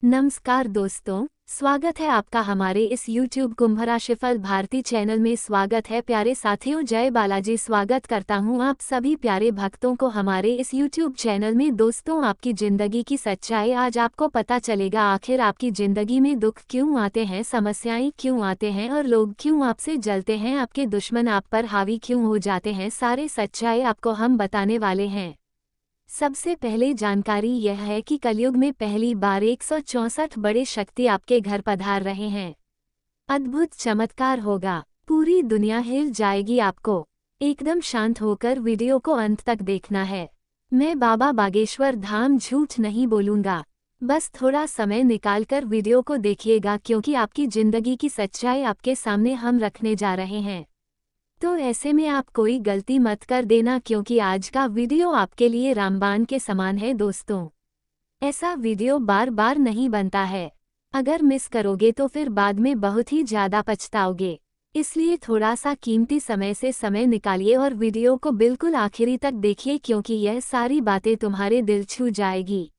नमस्कार दोस्तों, स्वागत है आपका हमारे इस YouTube कुंभ राशिफल भारती चैनल में। स्वागत है प्यारे साथियों, जय बालाजी। स्वागत करता हूं आप सभी प्यारे भक्तों को हमारे इस YouTube चैनल में। दोस्तों, आपकी जिंदगी की सच्चाई आज आपको पता चलेगा। आखिर आपकी जिंदगी में दुख क्यों आते हैं, समस्याएं क्यों आते हैं और लोग क्यों आपसे जलते हैं, आपके दुश्मन आप पर हावी क्यों हो जाते हैं, सारे सच्चाई आपको हम बताने वाले हैं। सबसे पहले जानकारी यह है कि कलयुग में पहली बार 164 बड़े शक्ति आपके घर पधार रहे हैं। अद्भुत चमत्कार होगा, पूरी दुनिया हिल जाएगी। आपको एकदम शांत होकर वीडियो को अंत तक देखना है। मैं बाबा बागेश्वर धाम झूठ नहीं बोलूंगा, बस थोड़ा समय निकालकर वीडियो को देखिएगा, क्योंकि आपकी जिंदगी की सच्चाई आपके सामने हम रखने जा रहे हैं। तो ऐसे में आप कोई गलती मत कर देना, क्योंकि आज का वीडियो आपके लिए रामबाण के समान है। दोस्तों, ऐसा वीडियो बार बार नहीं बनता है। अगर मिस करोगे तो फिर बाद में बहुत ही ज़्यादा पछताओगे। इसलिए थोड़ा सा कीमती समय से समय निकालिए और वीडियो को बिल्कुल आखिरी तक देखिए, क्योंकि यह सारी बातें तुम्हारे दिल छू जाएगी।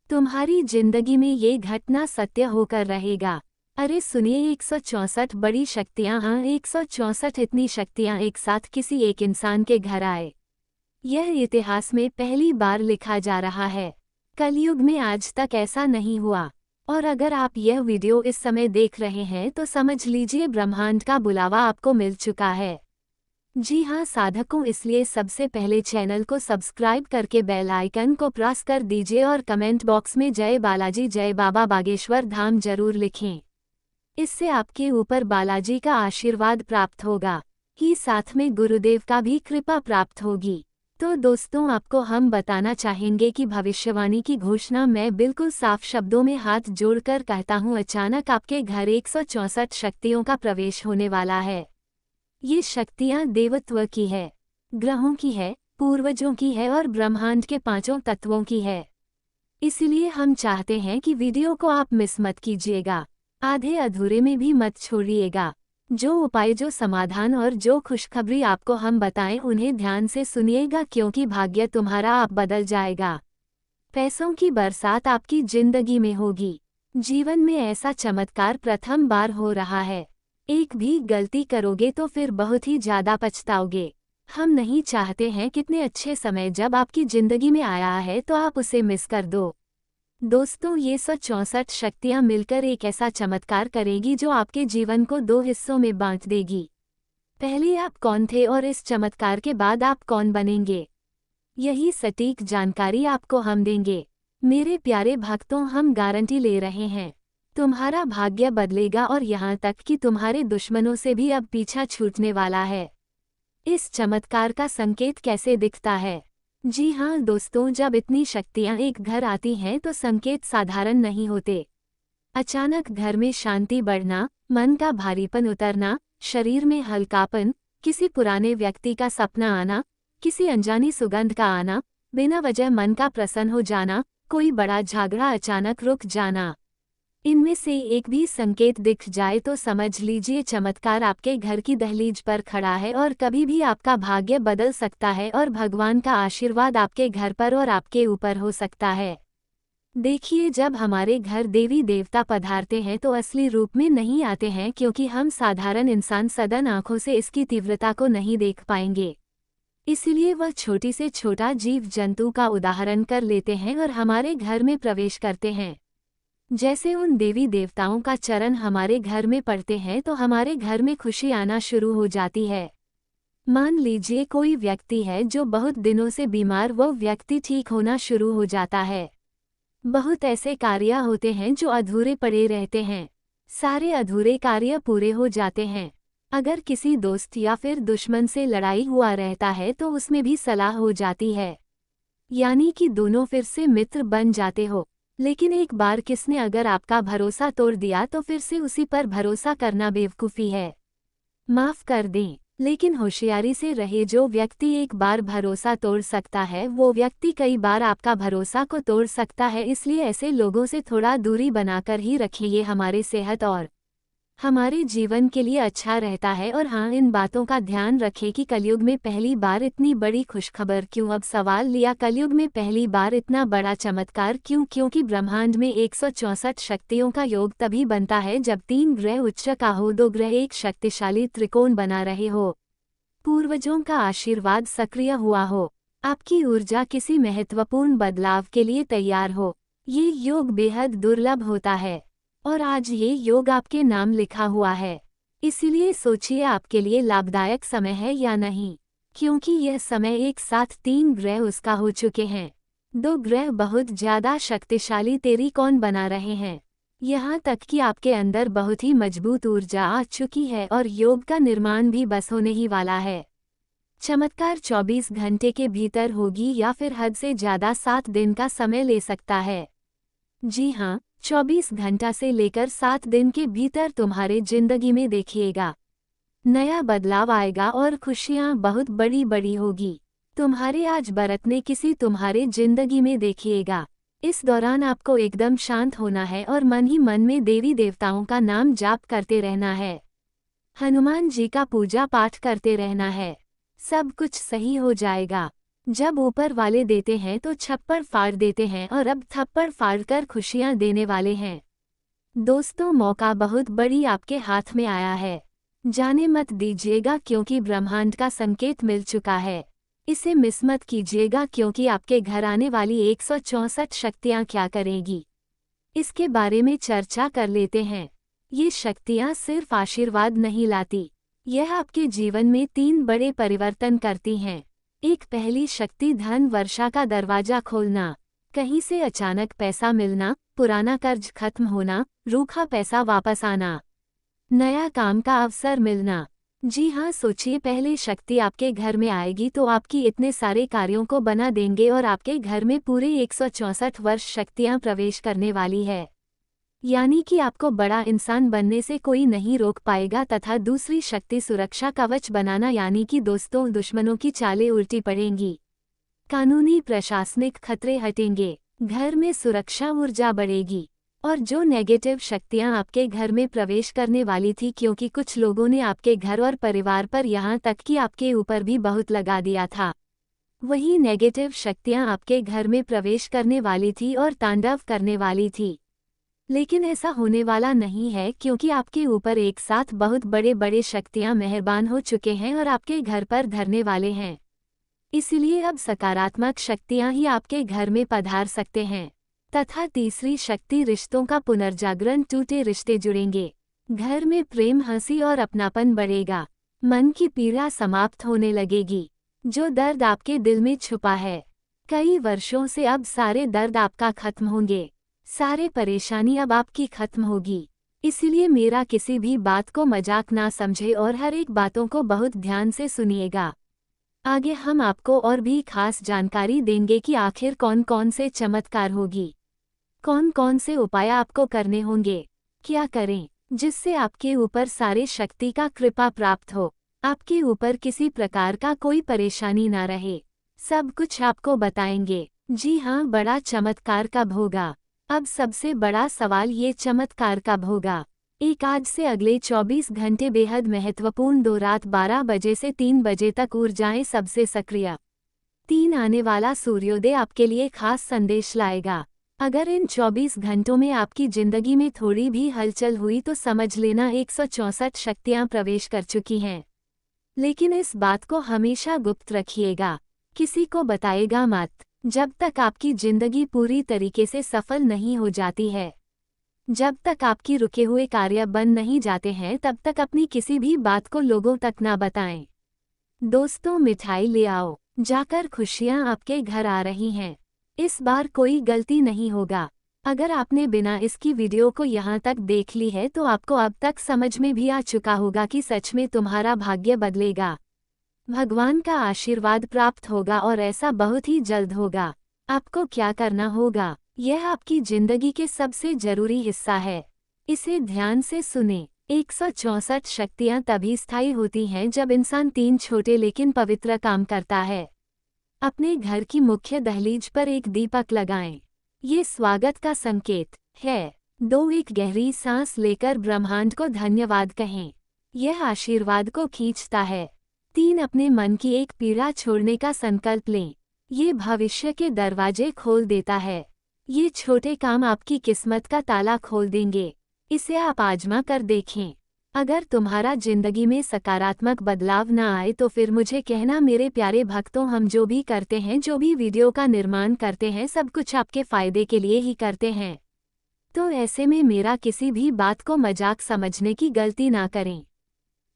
तुम्हारी जिंदगी में ये घटना सत्य होकर रहेगा। अरे सुनिए, 164 बड़ी शक्तियां। हाँ, 164 इतनी शक्तियां एक साथ किसी एक इंसान के घर आए, यह इतिहास में पहली बार लिखा जा रहा है। कलयुग में आज तक ऐसा नहीं हुआ। और अगर आप यह वीडियो इस समय देख रहे हैं तो समझ लीजिए ब्रह्मांड का बुलावा आपको मिल चुका है। जी हाँ साधकों, इसलिए सबसे पहले चैनल को सब्सक्राइब करके बेल आइकन को प्रेस कर दीजिए और कमेंट बॉक्स में जय बालाजी, जय बाबा बागेश्वर धाम जरूर लिखें। इससे आपके ऊपर बालाजी का आशीर्वाद प्राप्त होगा ही साथ में गुरुदेव का भी कृपा प्राप्त होगी। तो दोस्तों, आपको हम बताना चाहेंगे कि भविष्यवाणी की घोषणा मैं बिल्कुल साफ शब्दों में हाथ जोड़कर कहता हूँ। अचानक आपके घर 164 शक्तियों का प्रवेश होने वाला है। ये शक्तियाँ देवत्व की है, ग्रहों की है, पूर्वजों की है और ब्रह्मांड के पांचों तत्वों की है। इसलिए हम चाहते हैं कि वीडियो को आप मिस मत कीजिएगा, आधे अधूरे में भी मत छोड़िएगा। जो उपाय, जो समाधान और जो खुशखबरी आपको हम बताएं, उन्हें ध्यान से सुनिएगा, क्योंकि भाग्य तुम्हारा आप बदल जाएगा। पैसों की बरसात आपकी जिंदगी में होगी। जीवन में ऐसा चमत्कार प्रथम बार हो रहा है। एक भी गलती करोगे तो फिर बहुत ही ज्यादा पछताओगे। हम नहीं चाहते हैं कितने अच्छे समय जब आपकी जिंदगी में आया है तो आप उसे मिस कर दो। दोस्तों, ये 164 शक्तियां मिलकर एक ऐसा चमत्कार करेगी जो आपके जीवन को दो हिस्सों में बांट देगी। पहले आप कौन थे और इस चमत्कार के बाद आप कौन बनेंगे, यही सटीक जानकारी आपको हम देंगे। मेरे प्यारे भक्तों, हम गारंटी ले रहे हैं, तुम्हारा भाग्य बदलेगा और यहाँ तक कि तुम्हारे दुश्मनों से भी अब पीछा छूटने वाला है। इस चमत्कार का संकेत कैसे दिखता है? जी हाँ दोस्तों, जब इतनी शक्तियाँ एक घर आती हैं तो संकेत साधारण नहीं होते। अचानक घर में शांति बढ़ना, मन का भारीपन उतरना, शरीर में हल्कापन, किसी पुराने व्यक्ति का सपना आना, किसी अनजानी सुगंध का आना, बिना वजह मन का प्रसन्न हो जाना, कोई बड़ा झगड़ा अचानक रुक जाना। इनमें से एक भी संकेत दिख जाए तो समझ लीजिए चमत्कार आपके घर की दहलीज पर खड़ा है और कभी भी आपका भाग्य बदल सकता है और भगवान का आशीर्वाद आपके घर पर और आपके ऊपर हो सकता है। देखिए, जब हमारे घर देवी देवता पधारते हैं तो असली रूप में नहीं आते हैं, क्योंकि हम साधारण इंसान सदन आंखों से इसकी तीव्रता को नहीं देख पाएंगे। इसलिए वह छोटी से छोटा जीव जंतु का उदाहरण कर लेते हैं और हमारे घर में प्रवेश करते हैं। जैसे उन देवी देवताओं का चरण हमारे घर में पड़ते हैं तो हमारे घर में खुशी आना शुरू हो जाती है। मान लीजिए कोई व्यक्ति है जो बहुत दिनों से बीमार, वो व्यक्ति ठीक होना शुरू हो जाता है। बहुत ऐसे कार्य होते हैं जो अधूरे पड़े रहते हैं, सारे अधूरे कार्य पूरे हो जाते हैं। अगर किसी दोस्त या फिर दुश्मन से लड़ाई हुआ रहता है तो उसमें भी सलाह हो जाती है, यानी कि दोनों फिर से मित्र बन जाते हो। लेकिन एक बार किसने अगर आपका भरोसा तोड़ दिया तो फिर से उसी पर भरोसा करना बेवकूफ़ी है। माफ़ कर दें, लेकिन होशियारी से रहे। जो व्यक्ति एक बार भरोसा तोड़ सकता है वो व्यक्ति कई बार आपका भरोसा को तोड़ सकता है। इसलिए ऐसे लोगों से थोड़ा दूरी बनाकर ही रखिए, हमारे सेहत और हमारे जीवन के लिए अच्छा रहता है। और हाँ, इन बातों का ध्यान रखें कि कलयुग में पहली बार इतनी बड़ी खुशखबर क्यों। अब सवाल लिया, कलयुग में पहली बार इतना बड़ा चमत्कार क्यों? क्योंकि ब्रह्मांड में 164 शक्तियों का योग तभी बनता है जब 3 ग्रह उच्च का हो, 2 ग्रह एक शक्तिशाली त्रिकोण बना रहे हो, पूर्वजों का आशीर्वाद सक्रिय हुआ हो, आपकी ऊर्जा किसी महत्वपूर्ण बदलाव के लिए तैयार हो। ये योग बेहद दुर्लभ होता है और आज ये योग आपके नाम लिखा हुआ है। इसीलिए सोचिए आपके लिए लाभदायक समय है या नहीं, क्योंकि यह समय एक साथ 3 ग्रह उसका हो चुके हैं। 2 ग्रह बहुत ज्यादा शक्तिशाली त्रिकोण बना रहे हैं। यहाँ तक कि आपके अंदर बहुत ही मजबूत ऊर्जा आ चुकी है और योग का निर्माण भी बस होने ही वाला है। चमत्कार 24 घंटे के भीतर होगी या फिर हद से ज्यादा 7 दिन का समय ले सकता है। जी हाँ, 24 घंटा से लेकर 7 दिन के भीतर तुम्हारे जिंदगी में देखिएगा नया बदलाव आएगा और खुशियाँ बहुत बड़ी बड़ी होगी। तुम्हारे आज बरतने किसी तुम्हारे जिंदगी में देखिएगा। इस दौरान आपको एकदम शांत होना है और मन ही मन में देवी देवताओं का नाम जाप करते रहना है। हनुमान जी का पूजा पाठ करते रहना है। सब कुछ सही हो जाएगा। जब ऊपर वाले देते हैं तो छप्पड़ फाड़ देते हैं और अब थप्पड़ फाड़ कर खुशियां देने वाले हैं। दोस्तों, मौका बहुत बड़ी आपके हाथ में आया है। जाने मत दीजिएगा क्योंकि ब्रह्मांड का संकेत मिल चुका है। इसे मिस मत कीजिएगा क्योंकि आपके घर आने वाली 164 शक्तियां क्या करेगी, इसके बारे में चर्चा कर लेते हैं। ये शक्तियां सिर्फ आशीर्वाद नहीं लाती, यह आपके जीवन में 3 बड़े परिवर्तन करती हैं। एक, पहली शक्ति धन वर्षा का दरवाजा खोलना। कहीं से अचानक पैसा मिलना, पुराना कर्ज खत्म होना, रूखा पैसा वापस आना, नया काम का अवसर मिलना। जी हाँ, सोचिए, पहली शक्ति आपके घर में आएगी तो आपकी इतने सारे कार्यों को बना देंगे और आपके घर में पूरे 164 वर्ष शक्तियाँ प्रवेश करने वाली है। यानी कि आपको बड़ा इंसान बनने से कोई नहीं रोक पाएगा। तथा दूसरी शक्ति सुरक्षा कवच बनाना, यानी कि दोस्तों दुश्मनों की चालें उल्टी पड़ेंगी, कानूनी प्रशासनिक खतरे हटेंगे, घर में सुरक्षा ऊर्जा बढ़ेगी और जो नेगेटिव शक्तियां आपके घर में प्रवेश करने वाली थी, क्योंकि कुछ लोगों ने आपके घर और परिवार पर यहाँ तक कि आपके ऊपर भी बहुत लगा दिया था, वही नेगेटिव शक्तियां आपके घर में प्रवेश करने वाली थी और तांडव करने वाली थी। लेकिन ऐसा होने वाला नहीं है क्योंकि आपके ऊपर एक साथ बहुत बड़े बड़े शक्तियां मेहरबान हो चुके हैं और आपके घर पर धरने वाले हैं। इसलिए अब सकारात्मक शक्तियां ही आपके घर में पधार सकते हैं। तथा तीसरी शक्ति रिश्तों का पुनर्जागरण। टूटे रिश्ते जुड़ेंगे, घर में प्रेम, हंसी और अपनापन बढ़ेगा, मन की पीड़ा समाप्त होने लगेगी। जो दर्द आपके दिल में छुपा है कई वर्षों से, अब सारे दर्द आपका खत्म होंगे, सारे परेशानी अब आपकी खत्म होगी। इसलिए मेरा किसी भी बात को मजाक ना समझे और हर एक बातों को बहुत ध्यान से सुनिएगा। आगे हम आपको और भी खास जानकारी देंगे कि आखिर कौन कौन से चमत्कार होगी, कौन कौन से उपाय आपको करने होंगे, क्या करें जिससे आपके ऊपर सारे शक्ति का कृपा प्राप्त हो, आपके ऊपर किसी प्रकार का कोई परेशानी ना रहे, सब कुछ आपको बताएंगे। जी हाँ, बड़ा चमत्कार कब होगा? अब सबसे बड़ा सवाल, ये चमत्कार कब होगा? एक, आज से अगले 24 घंटे बेहद महत्वपूर्ण। 2, रात 12 बजे से 3 बजे तक ऊर्जाएं सबसे सक्रिय। 3, आने वाला सूर्योदय आपके लिए खास संदेश लाएगा। अगर इन 24 घंटों में आपकी जिंदगी में थोड़ी भी हलचल हुई तो समझ लेना 164 शक्तियां प्रवेश कर चुकी हैं। लेकिन इस बात को हमेशा गुप्त रखिएगा, किसी को बताएगा मत, जब तक आपकी जिंदगी पूरी तरीके से सफल नहीं हो जाती है। जब तक आपकी रुके हुए कार्य बंद नहीं जाते हैं तब तक अपनी किसी भी बात को लोगों तक ना बताएं। दोस्तों, मिठाई ले आओ, जाकर खुशियां आपके घर आ रही हैं। इस बार कोई गलती नहीं होगा। अगर आपने बिना इसकी वीडियो को यहाँ तक देख ली है तो आपको अब तक समझ में भी आ चुका होगा कि सच में तुम्हारा भाग्य बदलेगा, भगवान का आशीर्वाद प्राप्त होगा और ऐसा बहुत ही जल्द होगा। आपको क्या करना होगा, यह आपकी जिंदगी के सबसे जरूरी हिस्सा है, इसे ध्यान से सुने। 164 शक्तियाँ तभी स्थायी होती हैं जब इंसान 3 छोटे लेकिन पवित्र काम करता है। अपने घर की मुख्य दहलीज पर एक दीपक लगाएं, ये स्वागत का संकेत है। 2 एक गहरी सांस लेकर ब्रह्मांड को धन्यवाद कहें। यह आशीर्वाद को खींचता है। 3 अपने मन की एक पीड़ा छोड़ने का संकल्प लें। ये भविष्य के दरवाजे खोल देता है। ये छोटे काम आपकी किस्मत का ताला खोल देंगे। इसे आप आजमा कर देखें। अगर तुम्हारा जिंदगी में सकारात्मक बदलाव न आए तो फिर मुझे कहना। मेरे प्यारे भक्तों, हम जो भी करते हैं, जो भी वीडियो का निर्माण करते हैं, सब कुछ आपके फायदे के लिए ही करते हैं। तो ऐसे में मेरा किसी भी बात को मजाक समझने की गलती ना करें।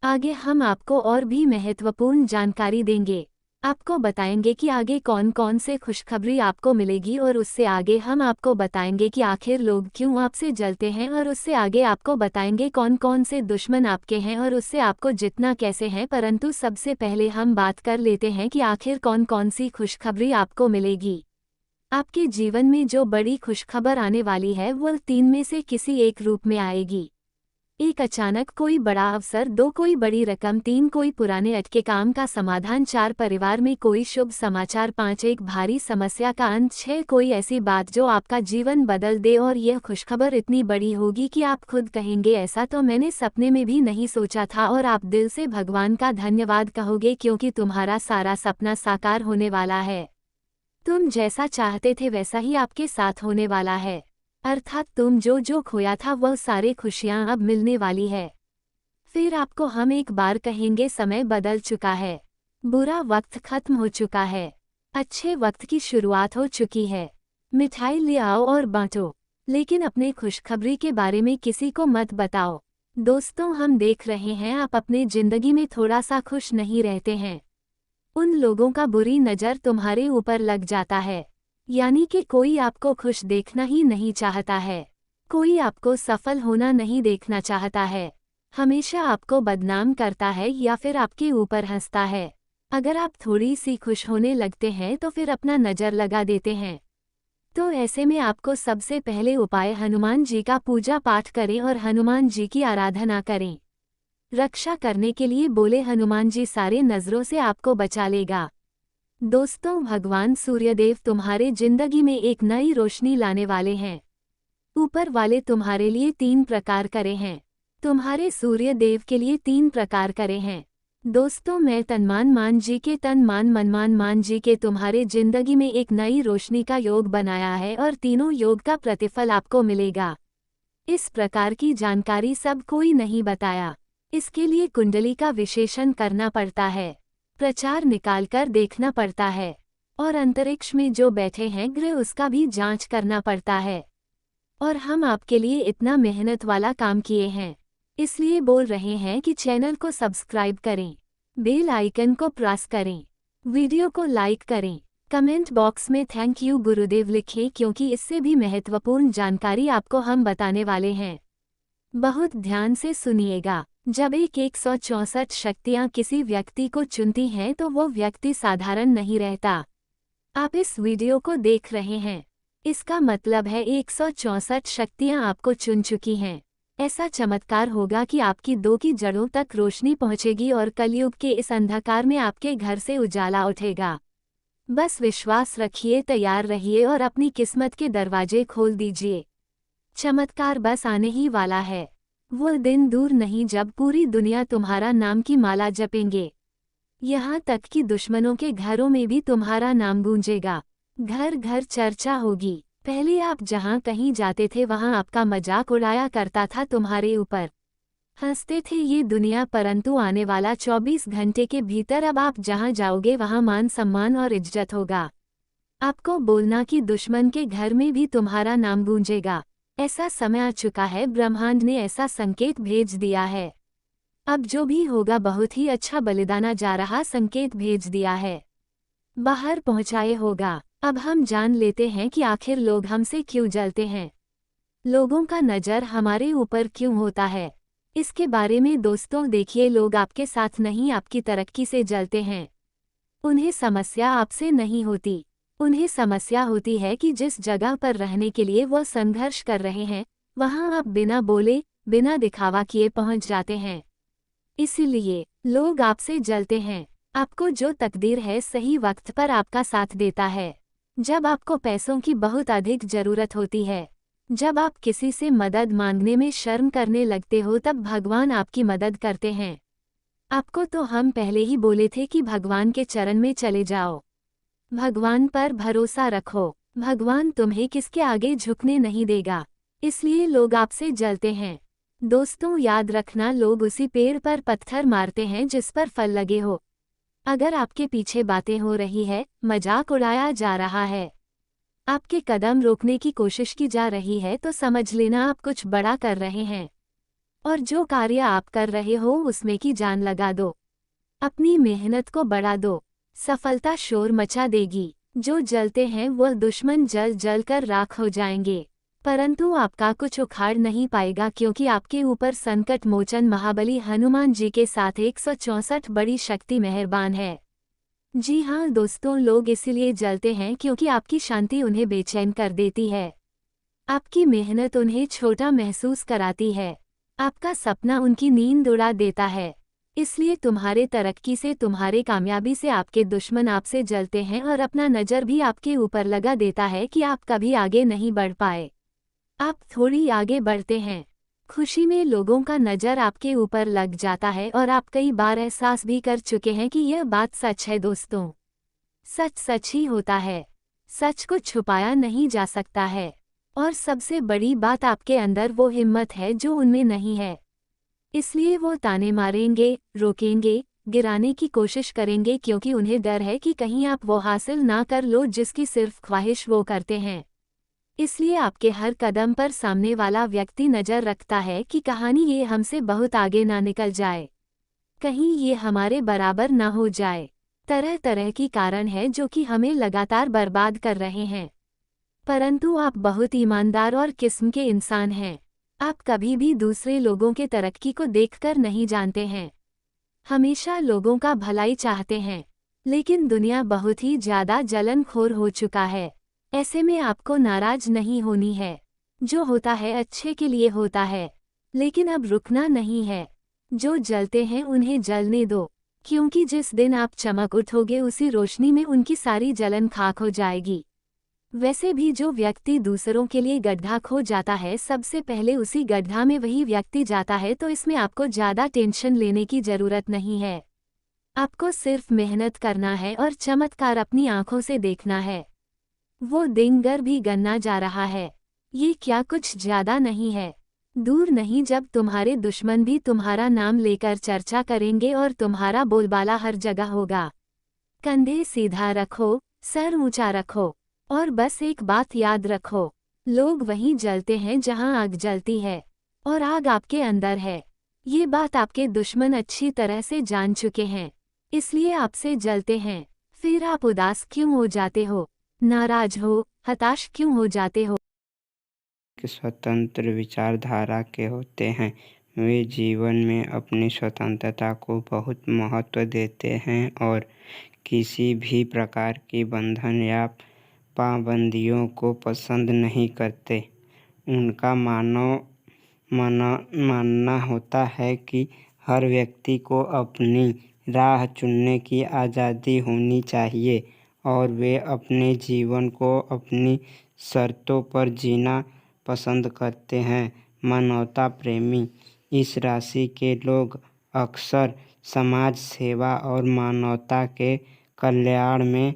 आगे हम आपको और भी महत्वपूर्ण जानकारी देंगे। आपको बताएंगे कि आगे कौन कौन से खुशखबरी आपको मिलेगी, और उससे आगे हम आपको बताएंगे कि आखिर लोग क्यों आपसे जलते हैं, और उससे आगे आपको बताएंगे कौन कौन से दुश्मन आपके हैं और उससे आपको जितना कैसे हैं। परंतु सबसे पहले हम बात कर लेते हैं कि आखिर कौन कौन सी खुशखबरी आपको मिलेगी। आपके जीवन में जो बड़ी खुशखबर आने वाली है वह 3 में से किसी एक रूप में आएगी। 1 अचानक कोई बड़ा अवसर, 2 कोई बड़ी रकम, 3 कोई पुराने अटके काम का समाधान, 4 परिवार में कोई शुभ समाचार, 5 एक भारी समस्या का अंत, 6 कोई ऐसी बात जो आपका जीवन बदल दे। और यह खुशखबर इतनी बड़ी होगी कि आप खुद कहेंगे ऐसा तो मैंने सपने में भी नहीं सोचा था, और आप दिल से भगवान का धन्यवाद कहोगे क्योंकि तुम्हारा सारा सपना साकार होने वाला है। तुम जैसा चाहते थे वैसा ही आपके साथ होने वाला है। अर्थात तुम जो खोया था वह सारे खुशियां अब मिलने वाली है। फिर आपको हम एक बार कहेंगे समय बदल चुका है। बुरा वक्त खत्म हो चुका है। अच्छे वक्त की शुरुआत हो चुकी है। मिठाई ले आओ और बांटो, लेकिन अपने खुशखबरी के बारे में किसी को मत बताओ। दोस्तों, हम देख रहे हैं आप अपने जिंदगी में थोड़ा सा खुश नहीं रहते हैं। उन लोगों का बुरी नज़र तुम्हारे ऊपर लग जाता है। यानी कि कोई आपको खुश देखना ही नहीं चाहता है। कोई आपको सफल होना नहीं देखना चाहता है। हमेशा आपको बदनाम करता है या फिर आपके ऊपर हंसता है। अगर आप थोड़ी सी खुश होने लगते हैं तो फिर अपना नज़र लगा देते हैं। तो ऐसे में आपको सबसे पहले उपाय हनुमान जी का पूजा पाठ करें और हनुमान जी की आराधना करें। रक्षा करने के लिए बोले हनुमान जी सारे नज़रों से आपको बचा लेगा। दोस्तों, भगवान सूर्यदेव तुम्हारे जिंदगी में एक नई रोशनी लाने वाले हैं। ऊपर वाले तुम्हारे लिए 3 प्रकार करे हैं। तुम्हारे सूर्यदेव के लिए 3 प्रकार करे हैं। दोस्तों, मैं तनमान मान जी के तन मान मनमान मान जी के तुम्हारे जिंदगी में एक नई रोशनी का योग बनाया है और तीनों योग का प्रतिफल आपको मिलेगा। इस प्रकार की जानकारी सब कोई नहीं बताया। इसके लिए कुंडली का विश्लेषण करना पड़ता है, प्रचार निकालकर देखना पड़ता है, और अंतरिक्ष में जो बैठे हैं ग्रह उसका भी जांच करना पड़ता है। और हम आपके लिए इतना मेहनत वाला काम किए हैं, इसलिए बोल रहे हैं कि चैनल को सब्सक्राइब करें, बेल आइकन को प्रेस करें, वीडियो को लाइक करें, कमेंट बॉक्स में थैंक यू गुरुदेव लिखें, क्योंकि इससे भी महत्वपूर्ण जानकारी आपको हम बताने वाले हैं। बहुत ध्यान से सुनिएगा। जब 164 शक्तियाँ किसी व्यक्ति को चुनती हैं तो वो व्यक्ति साधारण नहीं रहता। आप इस वीडियो को देख रहे हैं, इसका मतलब है 164 शक्तियाँ आपको चुन चुकी हैं। ऐसा चमत्कार होगा कि आपकी 2 की जड़ों तक रोशनी पहुँचेगी और कलयुग के इस अंधकार में आपके घर से उजाला उठेगा। बस विश्वास रखिए, तैयार रहिए और अपनी किस्मत के दरवाजे खोल दीजिए। चमत्कार बस आने ही वाला है। वो दिन दूर नहीं जब पूरी दुनिया तुम्हारा नाम की माला जपेंगे। यहाँ तक कि दुश्मनों के घरों में भी तुम्हारा नाम गूंजेगा। घर घर चर्चा होगी। पहले आप जहाँ कहीं जाते थे वहाँ आपका मजाक उड़ाया करता था, तुम्हारे ऊपर हंसते थे ये दुनिया, परंतु आने वाला 24 घंटे के भीतर अब आप जहाँ जाओगे वहाँ मान सम्मान और इज्जत होगा। आपको बोलना कि दुश्मन के घर में भी तुम्हारा नाम गूंजेगा। ऐसा समय आ चुका है, ब्रह्मांड ने ऐसा संकेत भेज दिया है। अब जो भी होगा बहुत ही अच्छा बलिदाना जा रहा संकेत भेज दिया है, बाहर पहुँचाए होगा। अब हम जान लेते हैं कि आखिर लोग हमसे क्यों जलते हैं, लोगों का नज़र हमारे ऊपर क्यों होता है। इसके बारे में दोस्तों देखिए, लोग आपके साथ नहीं आपकी तरक्की से जलते हैं। उन्हें समस्या आपसे नहीं होती, उन्हें समस्या होती है कि जिस जगह पर रहने के लिए वो संघर्ष कर रहे हैं वहां आप बिना बोले बिना दिखावा किए पहुंच जाते हैं। इसीलिए लोग आपसे जलते हैं। आपको जो तकदीर है सही वक्त पर आपका साथ देता है। जब आपको पैसों की बहुत अधिक जरूरत होती है जब आप किसी से मदद मांगने में शर्म करने लगते हो तब भगवान आपकी मदद करते हैं। आपको तो हम पहले ही बोले थे कि भगवान के चरण में चले जाओ। भगवान पर भरोसा रखो। भगवान तुम्हें किसके आगे झुकने नहीं देगा, इसलिए लोग आपसे जलते हैं। दोस्तों याद रखना, लोग उसी पेड़ पर पत्थर मारते हैं जिस पर फल लगे हो। अगर आपके पीछे बातें हो रही है, मजाक उड़ाया जा रहा है, आपके कदम रोकने की कोशिश की जा रही है, तो समझ लेना आप कुछ बड़ा कर रहे हैं। और जो कार्य आप कर रहे हो उसमें की जान लगा दो। अपनी मेहनत को बढ़ा दो। सफलता शोर मचा देगी। जो जलते हैं वह दुश्मन जल जल कर राख हो जाएंगे, परंतु आपका कुछ उखाड़ नहीं पाएगा, क्योंकि आपके ऊपर संकट मोचन महाबली हनुमान जी के साथ 164 बड़ी शक्ति मेहरबान है। जी हाँ दोस्तों, लोग इसलिए जलते हैं क्योंकि आपकी शांति उन्हें बेचैन कर देती है। आपकी मेहनत उन्हें छोटा महसूस कराती है। आपका सपना उनकी नींद उड़ा देता है। इसलिए तुम्हारे तरक्की से, तुम्हारे कामयाबी से आपके दुश्मन आपसे जलते हैं और अपना नज़र भी आपके ऊपर लगा देता है कि आप कभी आगे नहीं बढ़ पाए। आप थोड़ी आगे बढ़ते हैं, खुशी में लोगों का नज़र आपके ऊपर लग जाता है और आप कई बार एहसास भी कर चुके हैं कि यह बात सच है। दोस्तों, सच सच ही होता है। सच को छुपाया नहीं जा सकता है। और सबसे बड़ी बात, आपके अंदर वो हिम्मत है जो उनमें नहीं है। इसलिए वो ताने मारेंगे, रोकेंगे, गिराने की कोशिश करेंगे, क्योंकि उन्हें डर है कि कहीं आप वो हासिल ना कर लो जिसकी सिर्फ ख्वाहिश वो करते हैं। इसलिए आपके हर कदम पर सामने वाला व्यक्ति नज़र रखता है कि कहानी ये हमसे बहुत आगे ना निकल जाए, कहीं ये हमारे बराबर ना हो जाए। तरह तरह की कारण है जो कि हमें लगातार बर्बाद कर रहे हैं। परंतु आप बहुत ईमानदार और किस्म के इंसान हैं। आप कभी भी दूसरे लोगों के तरक्की को देखकर नहीं जानते हैं। हमेशा लोगों का भलाई चाहते हैं। लेकिन दुनिया बहुत ही ज़्यादा जलनखोर हो चुका है। ऐसे में आपको नाराज नहीं होनी है। जो होता है अच्छे के लिए होता है। लेकिन अब रुकना नहीं है। जो जलते हैं उन्हें जलने दो, क्योंकि जिस दिन आप चमक उठोगे उसी रोशनी में उनकी सारी जलन खाक हो जाएगी। वैसे भी जो व्यक्ति दूसरों के लिए गड्ढा खो जाता है, सबसे पहले उसी गड्ढा में वही व्यक्ति जाता है, तो इसमें आपको ज़्यादा टेंशन लेने की ज़रूरत नहीं है। आपको सिर्फ मेहनत करना है और चमत्कार अपनी आंखों से देखना है। वो दिनगर भी गन्ना जा रहा है। ये क्या कुछ ज़्यादा नहीं है। दूर नहीं जब तुम्हारे दुश्मन भी तुम्हारा नाम लेकर चर्चा करेंगे और तुम्हारा बोलबाला हर जगह होगा। कंधे सीधा रखो, सर ऊंचा रखो, और बस एक बात याद रखो, लोग वहीं जलते हैं जहां आग जलती है, और आग आपके अंदर है। ये बात आपके दुश्मन अच्छी तरह से जान चुके हैं, इसलिए आपसे जलते हैं। फिर आप उदास क्यों हो जाते हो, नाराज हो, हताश क्यों हो जाते हो? स्वतंत्र विचारधारा के होते हैं। वे जीवन में अपनी स्वतंत्रता को बहुत महत्व देते हैं और किसी भी प्रकार की बंधन या पाबंदियों को पसंद नहीं करते। उनका मानना होता है कि हर व्यक्ति को अपनी राह चुनने की आज़ादी होनी चाहिए और वे अपने जीवन को अपनी शर्तों पर जीना पसंद करते हैं। मानवता प्रेमी इस राशि के लोग अक्सर समाज सेवा और मानवता के कल्याण में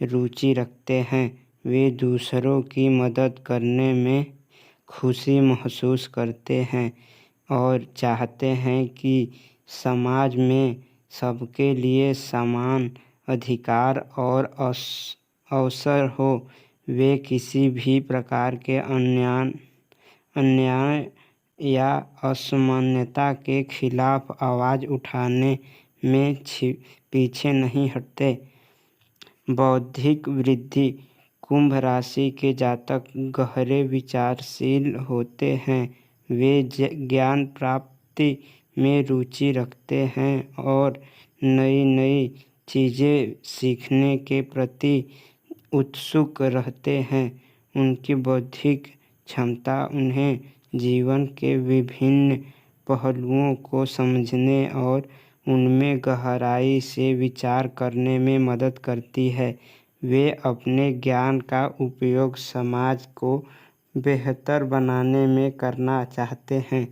रुचि रखते हैं। वे दूसरों की मदद करने में खुशी महसूस करते हैं और चाहते हैं कि समाज में सबके लिए समान अधिकार और अवसर हो। वे किसी भी प्रकार के अन्याय या असमानता के खिलाफ आवाज़ उठाने में पीछे नहीं हटते। बौद्धिक वृद्धि कुंभ राशि के जातक गहरे विचारशील होते हैं। वे ज्ञान प्राप्ति में रुचि रखते हैं और नई नई चीज़ें सीखने के प्रति उत्सुक रहते हैं। उनकी बौद्धिक क्षमता उन्हें जीवन के विभिन्न पहलुओं को समझने और उनमें गहराई से विचार करने में मदद करती है। वे अपने ज्ञान का उपयोग समाज को बेहतर बनाने में करना चाहते हैं।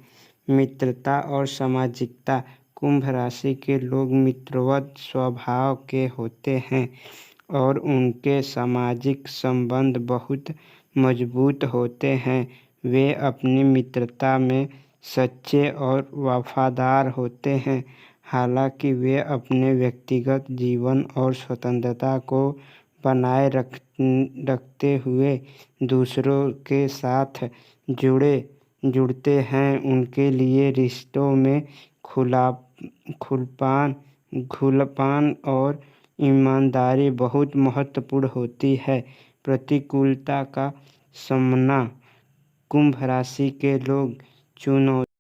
मित्रता और सामाजिकता। कुंभ राशि के लोग मित्रवत स्वभाव के होते हैं और उनके सामाजिक संबंध बहुत मजबूत होते हैं। वे अपनी मित्रता में सच्चे और वफादार होते हैं। हालांकि वे अपने व्यक्तिगत जीवन और स्वतंत्रता को बनाए रखते हुए दूसरों के साथ जुड़ते हैं। उनके लिए रिश्तों में खुलापन और ईमानदारी बहुत महत्वपूर्ण होती है। प्रतिकूलता का सामना। कुंभ राशि के लोग चुनौती